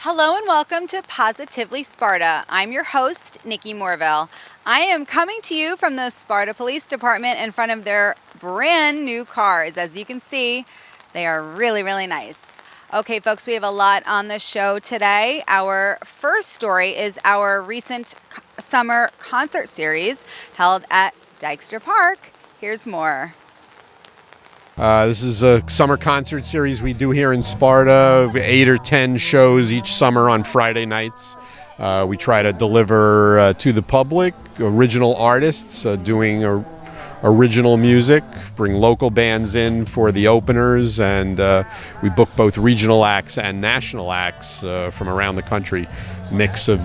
Hello and welcome to Positively Sparta. I'm your host, Nikki Morville. I am coming to you from the Sparta Police Department in front of their brand new cars. As you can see, they are really, really nice. Okay, folks, we have a lot on the show today. Our first story is our recent summer concert series held at Dykstra Park. Here's more. This is a summer concert series we do here in Sparta, 8 or 10 shows each summer on Friday nights. We try to deliver to the public original artists doing original music, bring local bands in for the openers, and we book both regional acts and national acts from around the country. Mix of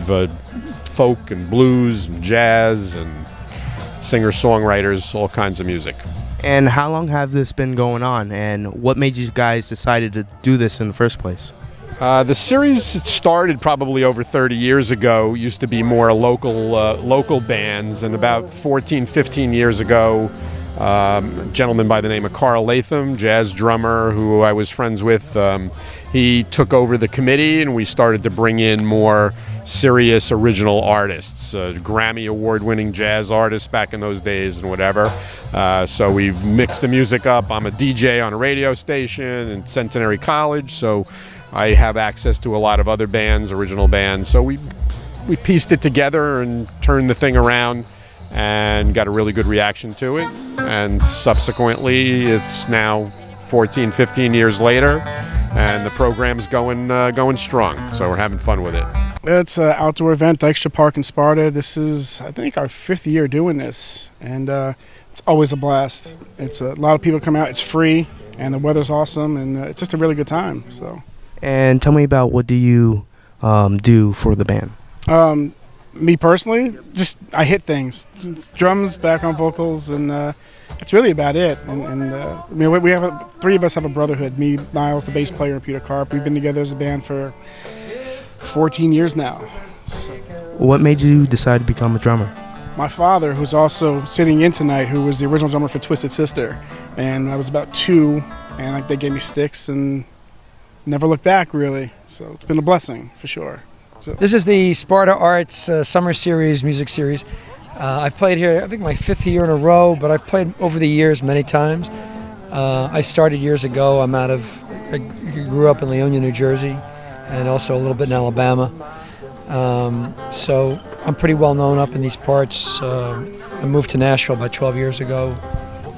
folk and blues and jazz and singer-songwriters, all kinds of music. And how long have this been going on, and what made you guys decided to do this in the first place? The series started probably over 30 years ago. It used to be more local bands, and about 14, 15 years ago, a gentleman by the name of Carl Latham, jazz drummer who I was friends with, he took over the committee, and we started to bring in more serious original artists, Grammy award-winning jazz artists back in those days and whatever. So we mixed the music up. I'm a DJ on a radio station in Centenary College, so I have access to a lot of other bands, original bands. So we pieced it together and turned the thing around and got a really good reaction to it. And subsequently, it's now 14, 15 years later, and the program's going strong. So we're having fun with it. It's an outdoor event, Dykstra Park in Sparta. This is, I think, our 5th year doing this, and it's always a blast. It's a lot of people come out. It's free, and the weather's awesome, and it's just a really good time. So. And tell me about what do you do for the band? Me personally, just I hit things. It's drums, background vocals, and it's really about it. And I mean, we have 3 of us have a brotherhood. Me, Niles, the bass player, and Peter Karp. We've been together as a band for 14 years now. So. What made you decide to become a drummer? My father, who's also sitting in tonight, who was the original drummer for Twisted Sister, and I was about 2, and they gave me sticks and never looked back, really. So it's been a blessing for sure. So. This is the Sparta Arts Summer Series, music series. I've played here, I think my 5th year in a row, but I've played over the years many times. I started years ago. I grew up in Leonia, New Jersey, and also a little bit in Alabama. So I'm pretty well known up in these parts. I moved to Nashville about 12 years ago,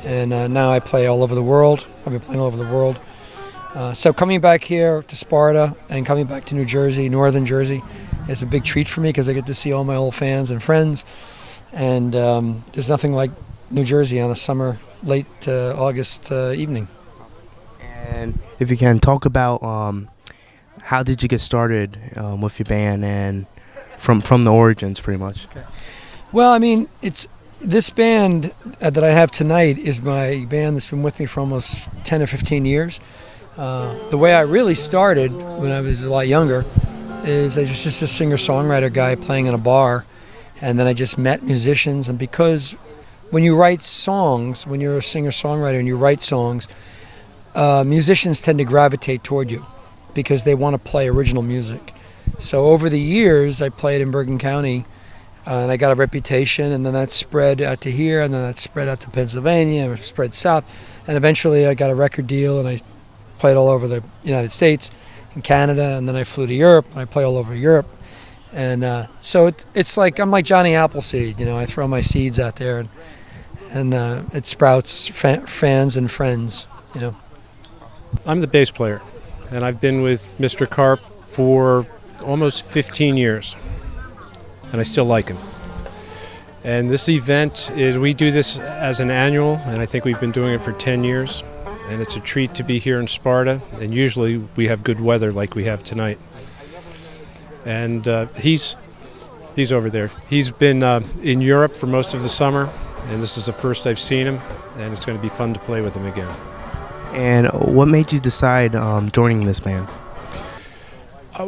and now I play all over the world. I've been playing all over the world. So coming back here to Sparta and coming back to New Jersey, northern Jersey, is a big treat for me because I get to see all my old fans and friends. And there's nothing like New Jersey on a summer, late August evening. And if you can, talk about how did you get started with your band and from the origins, pretty much. Okay. Well, I mean, it's this band that I have tonight is my band that's been with me for almost 10 or 15 years. The way I really started when I was a lot younger is I was just a singer-songwriter guy playing in a bar, and then I just met musicians. And because when you write songs, when you're a singer-songwriter and you write songs, musicians tend to gravitate toward you because they want to play original music. So over the years, I played in Bergen County, and I got a reputation, and then that spread out to here, and then that spread out to Pennsylvania, and it spread south, and eventually I got a record deal, and I played all over the United States and Canada, and then I flew to Europe, and I play all over Europe. And so it's like I'm like Johnny Appleseed, I throw my seeds out there, and it sprouts fans and friends, I'm the bass player, and I've been with Mr. Karp for almost 15 years, and I still like him. And this event we do this as an annual, and I think we've been doing it for 10 years. And it's a treat to be here in Sparta, and usually we have good weather like we have tonight. And he's over there. He's been in Europe for most of the summer, and this is the first I've seen him, and it's going to be fun to play with him again. And what made you decide joining this band?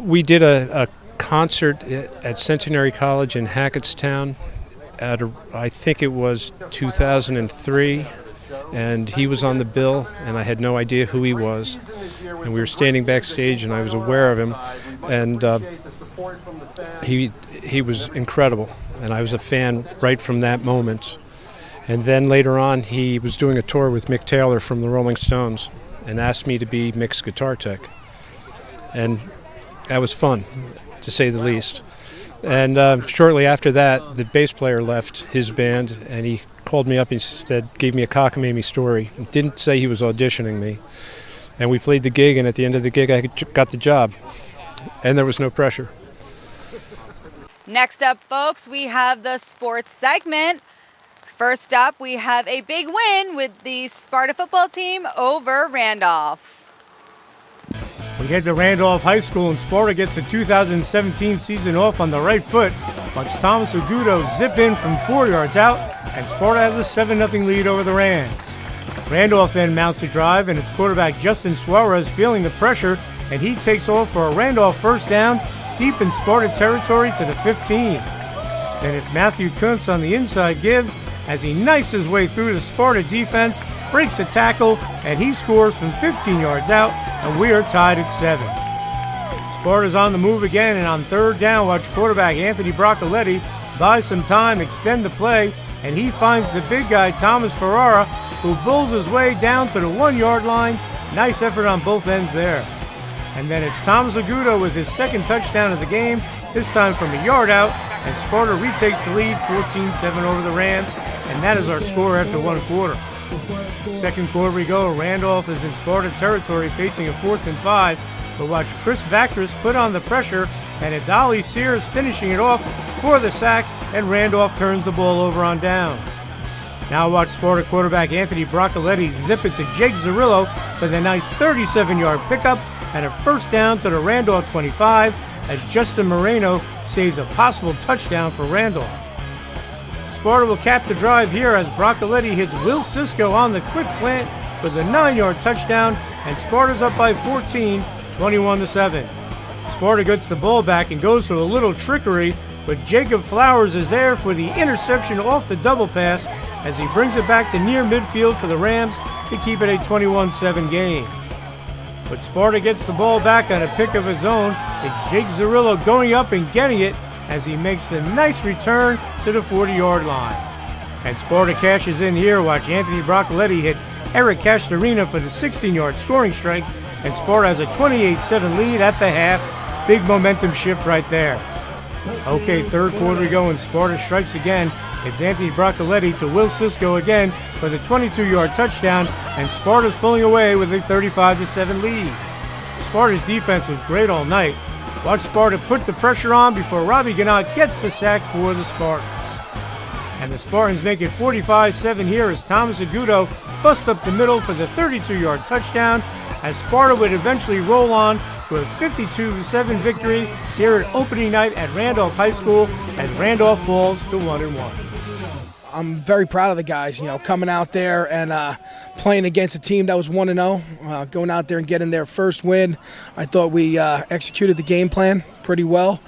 We did a concert at Centenary College in Hackettstown I think it was 2003. and he was on the bill, and I had no idea who he was. And we were standing backstage, and I was aware of him, and he was incredible, and I was a fan right from that moment. And then later on, he was doing a tour with Mick Taylor from the Rolling Stones and asked me to be Mick's guitar tech. And that was fun, to say the least. And shortly after that, the bass player left his band, and he called me up and said, gave me a cockamamie story. He didn't say he was auditioning me. And we played the gig, and at the end of the gig, I got the job. And there was no pressure. Next up, folks, we have the sports segment. First up, we have a big win with the Sparta football team over Randolph. We head to Randolph High School, and Sparta gets the 2017 season off on the right foot. Watch Thomas Agudo zip in from 4 yards out, and Sparta has a 7-0 lead over the Rams. Randolph then mounts a drive, and its quarterback Justin Suarez feeling the pressure, and he takes off for a Randolph first down deep in Sparta territory to the 15. Then it's Matthew Kuntz on the inside give as he knifes his way through the Sparta defense, breaks a tackle, and he scores from 15 yards out, and we are tied at 7. Sparta's on the move again, and on third down, watch quarterback Anthony Broccoletti buy some time, extend the play, and he finds the big guy Thomas Ferrara, who bulls his way down to the 1-yard line. Nice effort on both ends there. And then it's Thomas Agudo with his second touchdown of the game, this time from a yard out, and Sparta retakes the lead 14-7 over the Rams, and that is our score after 1 quarter. Second quarter we go. Randolph is in Sparta territory facing a 4th and 5, but watch Chris Vactress put on the pressure, and it's Ollie Sears finishing it off for the sack, and Randolph turns the ball over on downs. Now watch Sparta quarterback Anthony Broccoletti zip it to Jake Zarillo for the nice 37-yard pickup and a first down to the Randolph 25 as Justin Moreno saves a possible touchdown for Randolph. Sparta will cap the drive here as Broccoletti hits Will Sisko on the quick slant with a 9-yard touchdown, and Sparta's up by 14, 21-7. Sparta gets the ball back and goes for a little trickery, but Jacob Flowers is there for the interception off the double pass as he brings it back to near midfield for the Rams to keep it a 21-7 game. But Sparta gets the ball back on a pick of his own. It's Jake Zarillo going up and getting it as he makes the nice return to the 40-yard line. And Sparta cashes in here. Watch Anthony Broccoletti hit Eric Castorina for the 16-yard scoring strike, and Sparta has a 28-7 lead at the half. Big momentum shift right there. Okay, third quarter we go, and Sparta strikes again. It's Anthony Broccoletti to Will Sisko again for the 22-yard touchdown, and Sparta's pulling away with a 35-7 lead. Sparta's defense was great all night. Watch Sparta put the pressure on before Robbie Gannott gets the sack for the Spartans. And the Spartans make it 45-7 here as Thomas Agudo busts up the middle for the 32-yard touchdown, as Sparta would eventually roll on to a 52-7 victory here at opening night at Randolph High School as Randolph falls to 1-1. I'm very proud of the guys, coming out there and playing against a team that was 1-0, going out there and getting their first win. I thought we executed the game plan pretty well.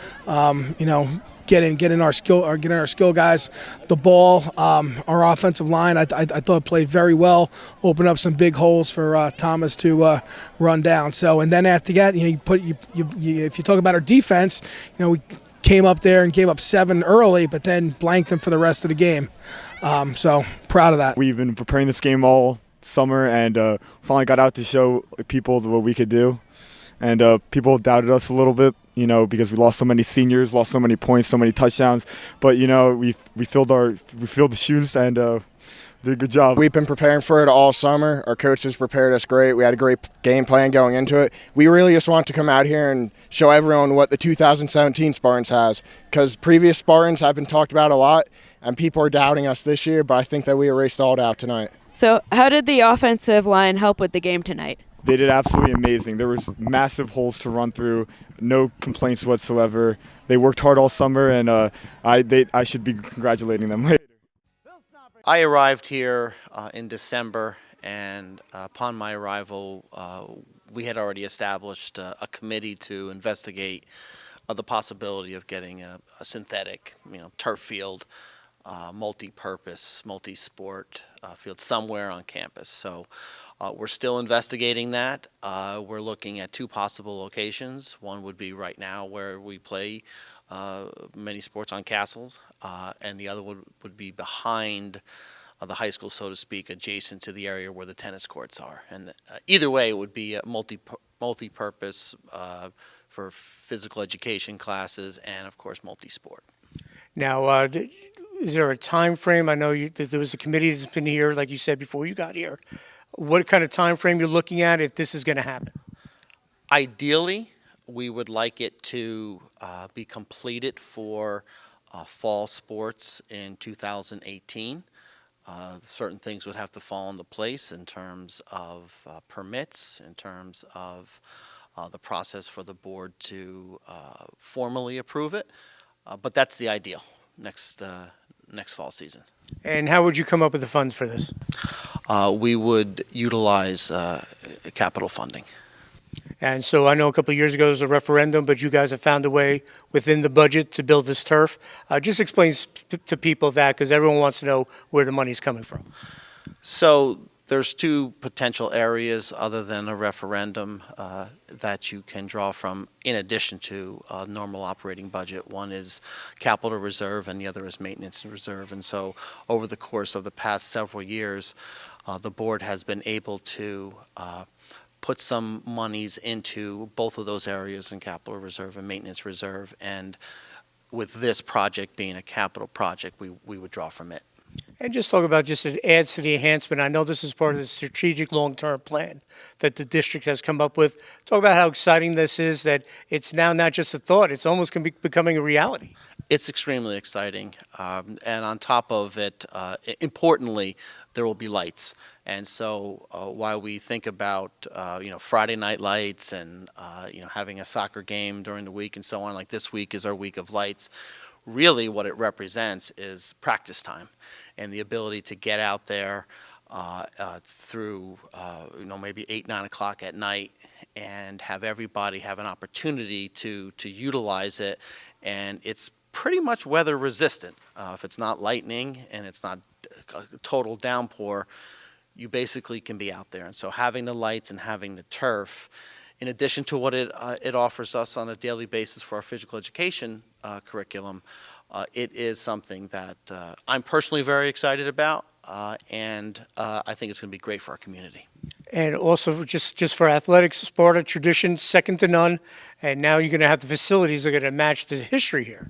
Getting our skill guys the ball. Our offensive line, I thought played very well, opened up some big holes for Thomas to run down. So, and then after that, if you talk about our defense, we came up there and gave up 7 early, but then blanked them for the rest of the game. So proud of that. We've been preparing this game all summer, and finally got out to show people what we could do. And people doubted us a little bit, because we lost so many seniors, lost so many points, so many touchdowns. But we filled the shoes and did a good job. We've been preparing for it all summer. Our coaches prepared us great. We had a great game plan going into it. We really just want to come out here and show everyone what the 2017 Spartans has, because previous Spartans have been talked about a lot, and people are doubting us this year, but I think that we erased all doubt tonight. So how did the offensive line help with the game tonight? They did absolutely amazing. There was massive holes to run through, no complaints whatsoever. They worked hard all summer, and I should be congratulating them later. I arrived here in December, and upon my arrival, we had already established a committee to investigate the possibility of getting a synthetic, turf field multi-purpose, multi-sport field somewhere on campus. So we're still investigating that. We're looking at two possible locations. One would be right now where we play many sports on castles, and the other would be behind the high school, so to speak, adjacent to the area where the tennis courts are. And either way, it would be a multi-purpose for physical education classes and, of course, multi-sport. Now, is there a time frame? I know there was a committee that's been here, like you said, before you got here. What kind of time frame you're looking at if this is going to happen? Ideally, we would like it to be completed for fall sports in 2018. Certain things would have to fall into place in terms of permits, in terms of the process for the board to formally approve it. But that's the ideal next fall season. And how would you come up with the funds for this? We would utilize capital funding. And so I know a couple of years ago there was a referendum, but you guys have found a way within the budget to build this turf. Just explain to people that, because everyone wants to know where the money's coming from. So there's two potential areas other than a referendum that you can draw from in addition to a normal operating budget. One is capital reserve and the other is maintenance reserve. And so over the course of the past several years, the board has been able to put some monies into both of those areas in capital reserve and maintenance reserve. And with this project being a capital project, we would draw from it. And just talk about just it adds to the enhancement. I know this is part of the strategic long-term plan that the district has come up with. Talk about how exciting this is, that it's now not just a thought, it's almost going to be becoming a reality. It's extremely exciting. And on top of it, importantly, there will be lights. And so while we think about, Friday night lights and, having a soccer game during the week and so on, like this week is our week of lights, really what it represents is practice time and the ability to get out there through, maybe 8, 9 o'clock at night and have everybody have an opportunity to utilize it. And it's pretty much weather resistant. If it's not lightning and it's not a total downpour, you basically can be out there. And so having the lights and having the turf, in addition to what it offers us on a daily basis for our physical education curriculum, it is something that I'm personally very excited about, and I think it's going to be great for our community. And also just for athletics, Sparta tradition, second to none, and now you're going to have the facilities that are going to match the history here.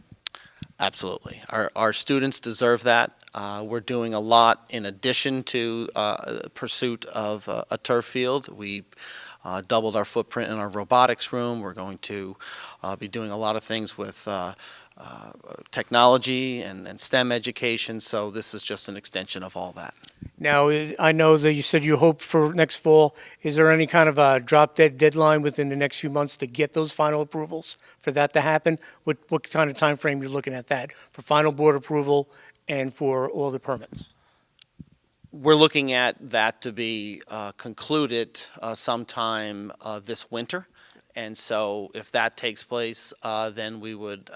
Absolutely. Our students deserve that. We're doing a lot in addition to pursuit of a turf field. We doubled our footprint in our robotics room. We're going to be doing a lot of things with technology and STEM education, so this is just an extension of all that. Now, I know that you said you hope for next fall. Is there any kind of a drop-dead deadline within the next few months to get those final approvals for that to happen? What kind of time frame you're looking at that for final board approval and for all the permits? We're looking at that to be concluded sometime this winter. And so if that takes place, then we would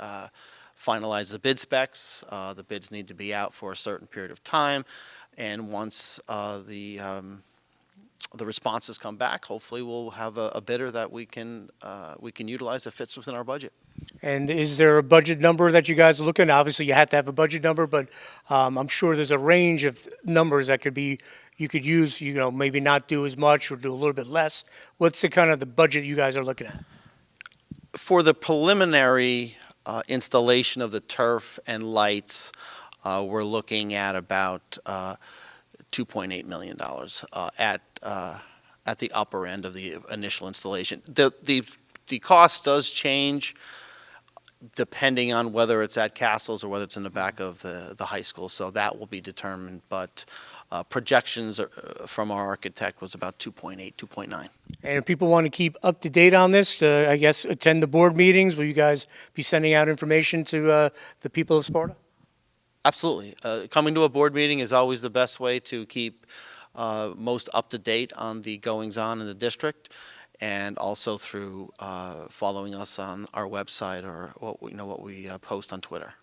finalize the bid specs. The bids need to be out for a certain period of time. And once the responses come back, hopefully we'll have a bidder that we can utilize that fits within our budget. And is there a budget number that you guys are looking at? Obviously, you have to have a budget number, but I'm sure there's a range of numbers that you could use, maybe not do as much or do a little bit less. What's the kind of the budget you guys are looking at? For the preliminary installation of the turf and lights, we're looking at about $2.8 million at the upper end of the initial installation. The cost does change depending on whether it's at Castles or whether it's in the back of the high school, so that will be determined. But projections from our architect was about 2.8, 2.9. And if people want to keep up to date on this, I guess attend the board meetings, will you guys be sending out information to the people of Sparta? Absolutely. Coming to a board meeting is always the best way to keep most up to date on the goings on in the district, and also through following us on our website or what we post on Twitter.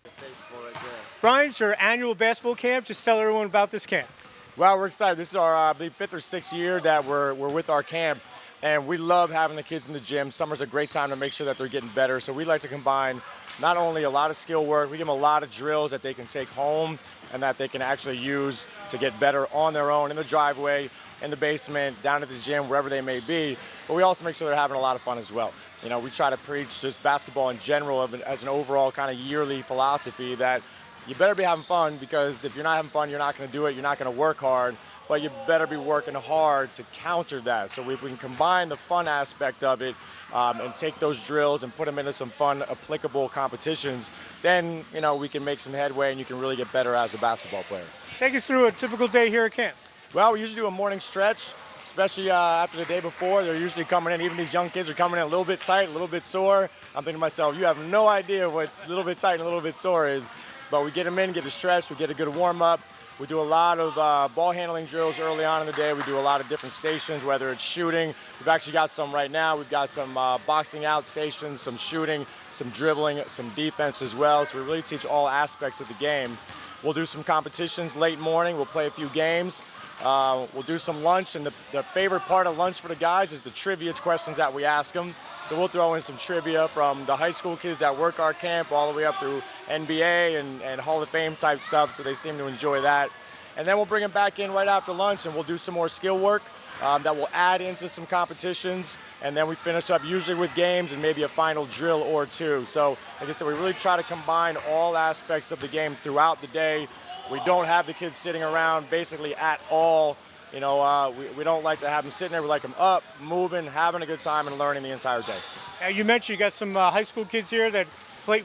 Brian, it's your annual basketball camp. Just tell everyone about this camp. Well, we're excited. This is our, I believe, 5th or 6th year that we're with our camp, and we love having the kids in the gym. Summer's a great time to make sure that they're getting better. So we like to combine not only a lot of skill work, we give them a lot of drills that they can take home and that they can actually use to get better on their own in the driveway, in the basement, down at the gym, wherever they may be. But we also make sure they're having a lot of fun as well. You know, we try to preach just basketball in general as an overall kind of yearly philosophy that you better be having fun, because if you're not having fun, you're not going to do it. You're not going to work hard, but you better be working hard to counter that. So if we can combine the fun aspect of it and take those drills and put them into some fun, applicable competitions, then, you know, we can make some headway and you can really get better as a basketball player. Take us through a typical day here at camp. Well, we usually do a morning stretch, especially after the day before. They're usually coming in, even these young kids are coming in a little bit tight, a little bit sore. I'm thinking to myself, you have no idea what a little bit tight and a little bit sore is. But we get them in, get the stretch, we get a good warm-up. We do a lot of ball handling drills early on in the day. We do a lot of different stations, whether it's shooting. We've actually got some right now. We've got some boxing out stations, some shooting, some dribbling, some defense as well. So we really teach all aspects of the game. We'll do some competitions late morning. We'll play a few games. We'll do some lunch, and the favorite part of lunch for the guys is the trivia questions that we ask them. So we'll throw in some trivia from the high school kids that work our camp all the way up through NBA and Hall of Fame type stuff, so they seem to enjoy that. And then we'll bring them back in right after lunch, and we'll do some more skill work that will add into some competitions, and then we finish up usually with games and maybe a final drill or two. So like I said, we really try to combine all aspects of the game throughout the day. We don't have the kids sitting around basically at all. You know, we don't like to have them sitting there. We like them up, moving, having a good time, and learning the entire day. Now, you mentioned you got some high school kids here that play.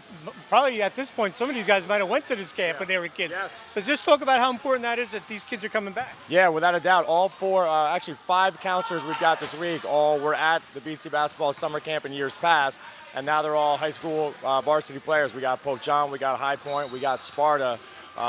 Probably at this point, some of these guys might have went to this camp when they were kids. Yes. So just talk about how important that is that these kids are coming back. Yeah, without a doubt. All four, actually 5 counselors we've got this week, all were at the BT basketball summer camp in years past, and now they're all high school varsity players. We got Pope John, we got High Point, we got Sparta.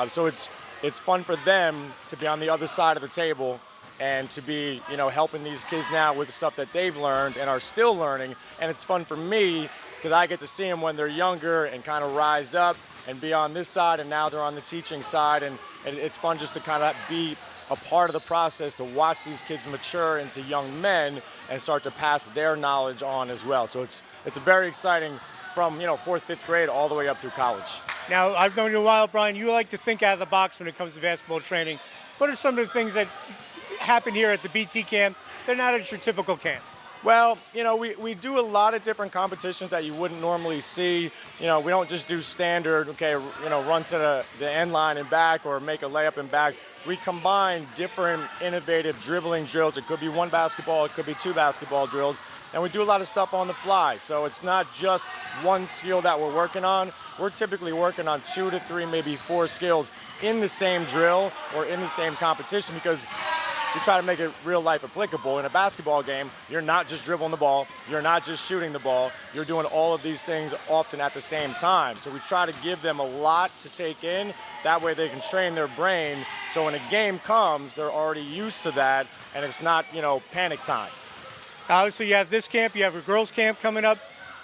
So it's fun for them to be on the other side of the table and to be, you know, helping these kids now with the stuff that they've learned and are still learning. And it's fun for me because I get to see them when they're younger and kind of rise up and be on this side, and now they're on the teaching side. And it's fun just to kind of be a part of the process, to watch these kids mature into young men and start to pass their knowledge on as well. So it's very exciting from, you know, 4th, 5th grade all the way up through college. Now, I've known you a while, Brian. You like to think out of the box when it comes to basketball training. What are some of the things that happen here at the BT camp? They're not at your typical camp. Well, you know, we do a lot of different competitions that you wouldn't normally see. You know, we don't just do standard, okay, you know, run to the end line and back or make a layup and back. We combine different innovative dribbling drills. It could be 1 basketball, it could be 2 basketball drills. And we do a lot of stuff on the fly. So it's not just one skill that we're working on. We're typically working on 2 to 3, maybe 4 skills in the same drill or in the same competition, because we try to make it real life applicable. In a basketball game, you're not just dribbling the ball, you're not just shooting the ball, you're doing all of these things often at the same time. So we try to give them a lot to take in. That way they can train their brain, so when a game comes, they're already used to that, and it's not, you know, panic time. Obviously, you have this camp, you have your girls' camp coming up,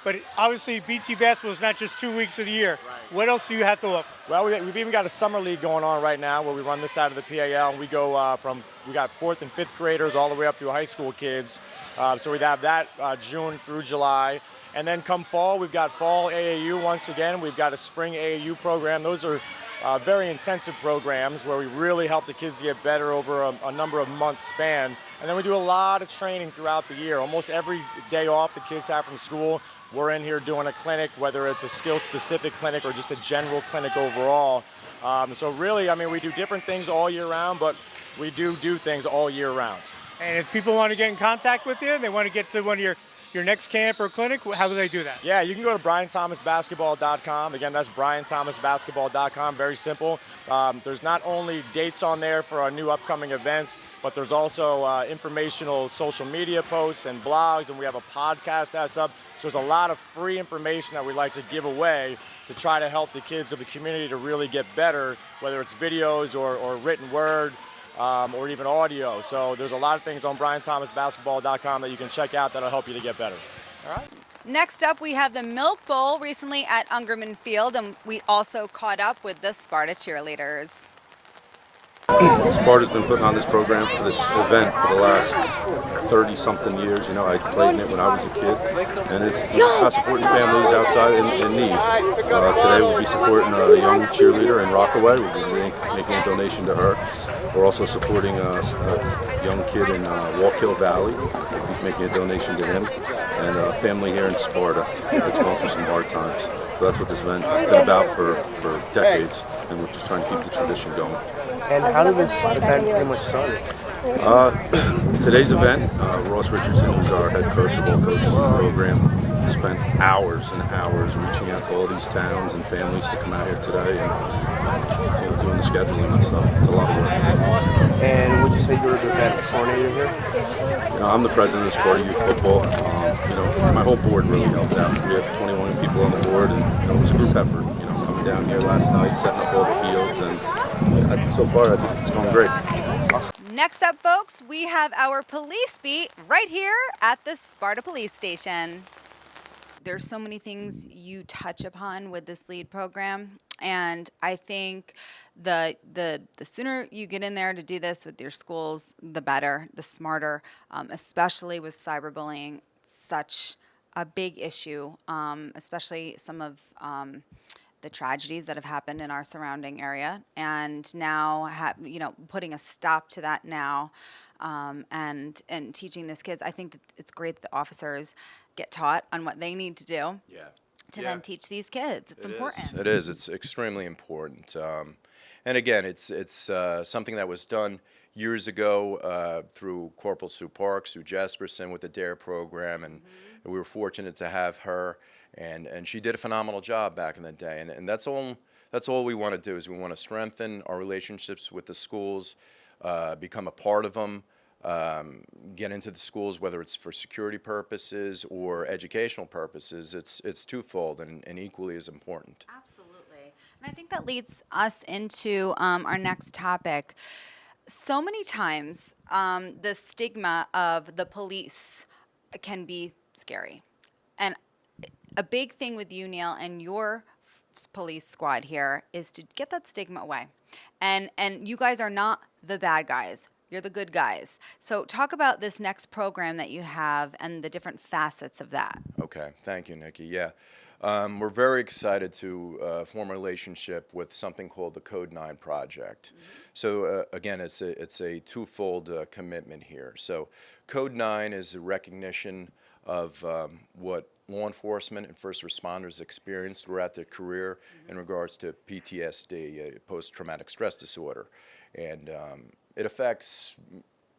but obviously BT basketball is not just 2 weeks of the year. Right. What else do you have to offer? Well, we've even got a summer league going on right now where we run this side of the PAL, and we go we got 4th and 5th graders all the way up through high school kids. So we'd have that June through July. And then come fall, we've got fall AAU once again. We've got a spring AAU program. Those are very intensive programs where we really help the kids get better over a number of months span. And then we do a lot of training throughout the year. Almost every day off the kids have from school, we're in here doing a clinic, whether it's a skill-specific clinic or just a general clinic overall. So really, I mean, we do different things all year round, but we do things all year round. And if people want to get in contact with you, they want to get to one of your next camp or clinic, how do they do that? Yeah, you can go to BrianThomasBasketball.com. Again, that's BrianThomasBasketball.com. Very simple. There's not only dates on there for our new upcoming events, but there's also informational social media posts and blogs, and we have a podcast that's up. So there's a lot of free information that we like to give away to try to help the kids of the community to really get better, whether it's videos or written word. Or even audio. So there's a lot of things on BrianThomasBasketball.com that you can check out that'll help you to get better. All right. Next up, we have the Milk Bowl recently at Ungerman Field, and we also caught up with the Sparta cheerleaders. Sparta's been putting on this program, for this event, for the last 30-something years. You know, I played in it when I was a kid, and it's about supporting families outside in need. Today we'll be supporting a young cheerleader in Rockaway. We'll be making a donation to her. We're also supporting a young kid in Wallkill Valley. We'll be making a donation to him, and a family here in Sparta that's going through some hard times. So that's what this event has been about for decades, and we're just trying to keep the tradition going. And how did this event pretty much start? Today's event, Ross Richardson, who's our head coach of all coaches in the program, spent hours and hours reaching out to all these towns and families to come out here today and doing the scheduling and stuff. It's a lot of work. And would you say you're the event coordinator here? You know, I'm the president of Sparta Youth Football. You know, my whole board really helped out. We have 21 people on the board, and you know, it was a group effort. You know, coming down here last night, setting up all the fields, and so far I think it's going great. Next up, folks, we have our police beat right here at the Sparta Police Station. There's so many things you touch upon with this LEAD program, and I think the sooner you get in there to do this with your schools, the better, the smarter, especially with cyberbullying, such a big issue, especially some of the tragedies that have happened in our surrounding area, and now putting a stop to that now, and teaching these kids. I think that it's great that the officers get taught on what they need to do. To then teach these kids. It's important. It is. It's extremely important. And again, it's something that was done years ago through Corporal Sue Parks, Sue Jesperson with the DARE program, and we were fortunate to have her. And she did a phenomenal job back in the day, and that's all we want to do, is we want to strengthen our relationships with the schools, become a part of them, get into the schools, whether it's for security purposes or educational purposes. It's twofold and equally as important. Absolutely. And I think that leads us into our next topic. So many times the stigma of the police can be scary. And a big thing with you, Neil, and your police squad here is to get that stigma away. And you guys are not the bad guys. You're the good guys. So talk about this next program that you have and the different facets of that. Okay. Thank you, Nikki. Yeah. We're very excited to form a relationship with something called the Code 9 Project. So again, it's a twofold commitment here. So Code 9 is a recognition of what law enforcement and first responders experience throughout their career in regards to PTSD, post-traumatic stress disorder. And it affects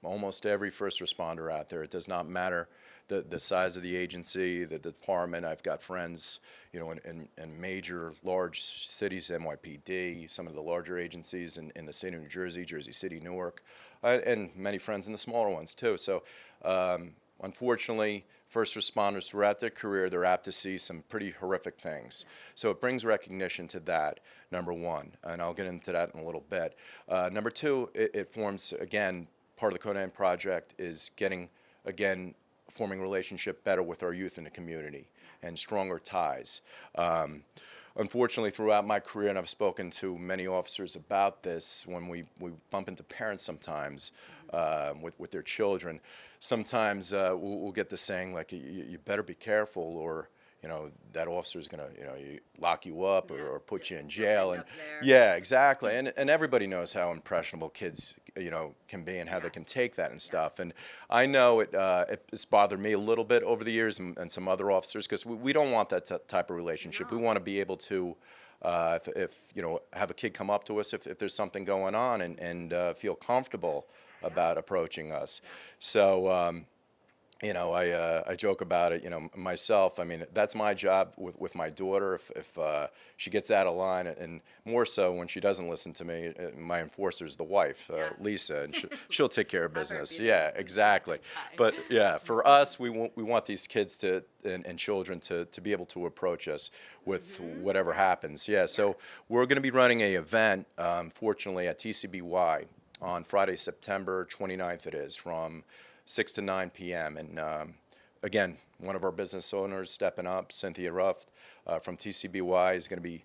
almost every first responder out there. It does not matter the size of the agency, the department. I've got friends, you know, in major, large cities, NYPD, some of the larger agencies in the state of New Jersey, Jersey City, Newark, and many friends in the smaller ones too. So unfortunately, first responders throughout their career, they're apt to see some pretty horrific things. So it brings recognition to that, number one, and I'll get into that in a little bit. Number two, it forms, again, part of the Code 9 Project is forming a relationship better with our youth in the community and stronger ties. Unfortunately, throughout my career, and I've spoken to many officers about this, when we bump into parents sometimes with their children, sometimes we'll get the saying like, you better be careful, or you know, that officer's going to, lock you up or put you in jail. And yeah, exactly. And everybody knows how impressionable kids, can be and how they can take that and stuff. And I know it's bothered me a little bit over the years, and some other officers, because we don't want that type of relationship. We want to be able to, if have a kid come up to us if there's something going on, and feel comfortable about approaching us. So, I joke about it, myself. I mean, that's my job with my daughter. If she gets out of line, and more so when she doesn't listen to me, my enforcer is the wife, Lisa, and she'll take care of business. Yeah, exactly. But yeah, for us, we want these kids and children to be able to approach us with whatever happens. Yeah, so we're going to be running an event, fortunately, at TCBY on Friday, September 29th it is, from 6 to 9 p.m. And again, one of our business owners stepping up, Cynthia Ruff from TCBY, is going to be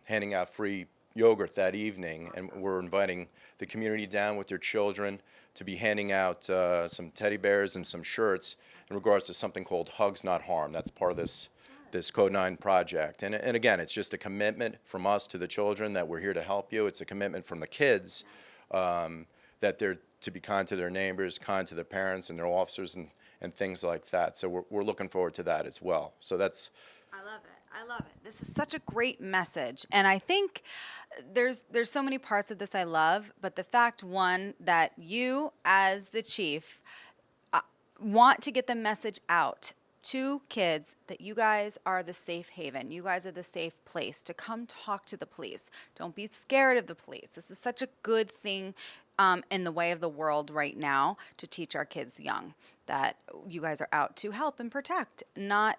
handing out free yogurt that evening, and we're inviting the community down with their children to be handing out some teddy bears and some shirts in regards to something called Hugs Not Harm. That's part of this Code 9 project. And again, it's just a commitment from us to the children that we're here to help you. It's a commitment from the kids that they're to be kind to their neighbors, kind to their parents and their officers and things like that. So we're looking forward to that as well. So that's... I love it. I love it. This is such a great message. And I think there's so many parts of this I love, but the fact, one, that you as the chief want to get the message out to kids that you guys are the safe haven. You guys are the safe place to come talk to the police. Don't be scared of the police. This is such a good thing in the way of the world right now to teach our kids young that you guys are out to help and protect, not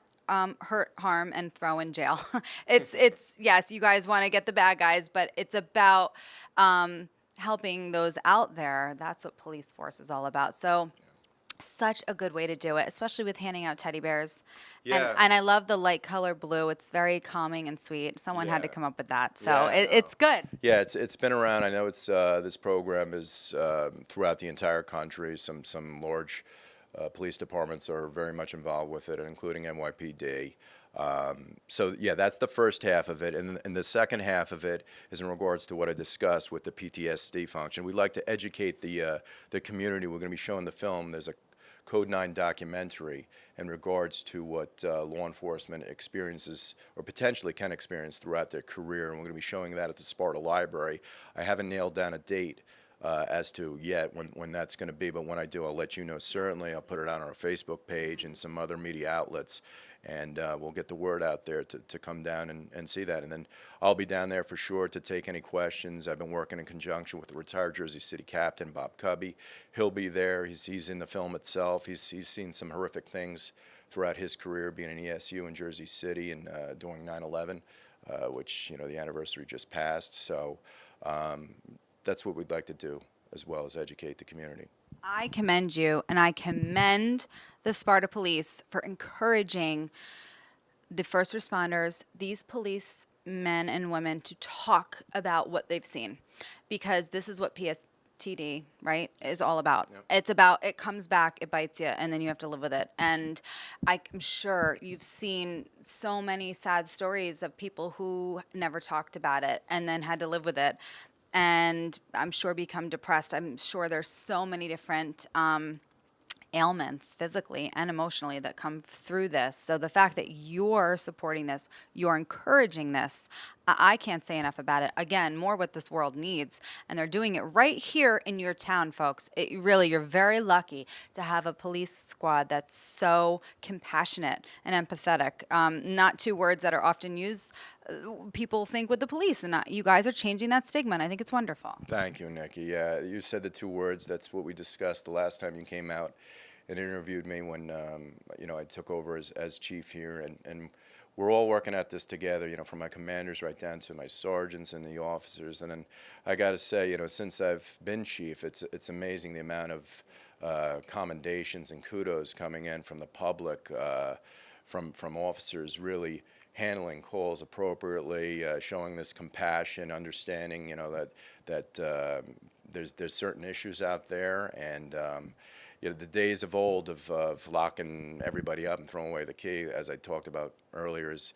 hurt, harm, and throw in jail. It's yes, you guys want to get the bad guys, but it's about helping those out there. That's what police force is all about. So such a good way to do it, especially with handing out teddy bears. Yeah. And I love the light color blue. It's very calming and sweet. Someone had to come up with that. So Yeah, it's good. Yeah, it's been around. I know it's this program is throughout the entire country. Some large police departments are very much involved with it, including NYPD. So yeah, that's the first half of it, and the second half of it is in regards to what I discussed with the PTSD function. We'd like to educate the community. We're going to be showing the film. There's a Code 9 documentary in regards to what law enforcement experiences or potentially can experience throughout their career, and we're going to be showing that at the Sparta Library. I haven't nailed down a date as to yet when that's going to be, but when I do, I'll let you know. Certainly, I'll put it on our Facebook page and some other media outlets, and we'll get the word out there to come down and see that. And then I'll be down there for sure to take any questions. I've been working in conjunction with the retired Jersey City captain, Bob Cubby. He'll be there. He's in the film itself. He's seen some horrific things throughout his career, being an ESU in Jersey City and during 9/11, which, you know, the anniversary just passed. So that's what we'd like to do, as well as educate the community. I commend you, and I commend the Sparta Police for encouraging the first responders, these police men and women, to talk about what they've seen, because this is what PTSD, right, is all about. Yep. It's about, it comes back, it bites you, and then you have to live with it. And I'm sure you've seen so many sad stories of people who never talked about it and then had to live with it. And I'm sure become depressed. I'm sure there's so many different ailments physically and emotionally that come through this. So the fact that you're supporting this, you're encouraging this, I can't say enough about it. Again, more what this world needs. And they're doing it right here in your town, folks. You're very lucky to have a police squad that's so compassionate and empathetic. Not two words that are often used. People think with the police, and you guys are changing that stigma, and I think it's wonderful. Thank you, Nikki. Yeah, you said the two words. That's what we discussed the last time you came out and interviewed me when I took over as chief here, and we're all working at this together. From my commanders right down to my sergeants and the officers. And then I got to say, since I've been chief, it's amazing the amount of commendations and kudos coming in from the public, from officers really handling calls appropriately, showing this compassion, understanding, that there's certain issues out there, and the days of old of locking everybody up and throwing away the key, as I talked about earlier, is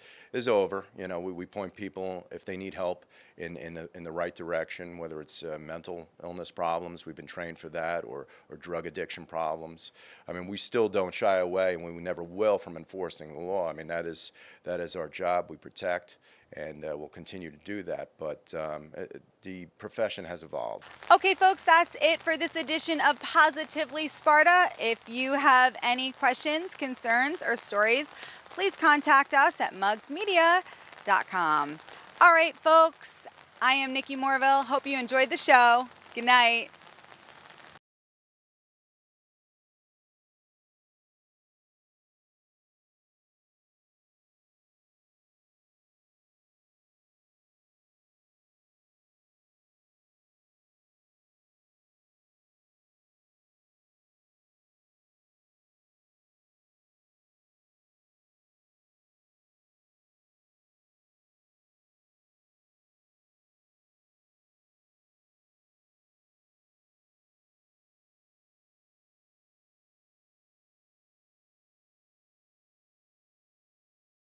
over. We point people, if they need help, in the right direction, whether it's mental illness problems, we've been trained for that, or drug addiction problems. I mean, we still don't shy away, and we never will, from enforcing the law. I mean, that is our job. We protect, and we'll continue to do that. But the profession has evolved. Okay, folks, that's it for this edition of Positively Sparta. If you have any questions, concerns, or stories, please contact us at mugsmedia.com. All right, folks, I am Nikki Morville. Hope you enjoyed the show. Good night.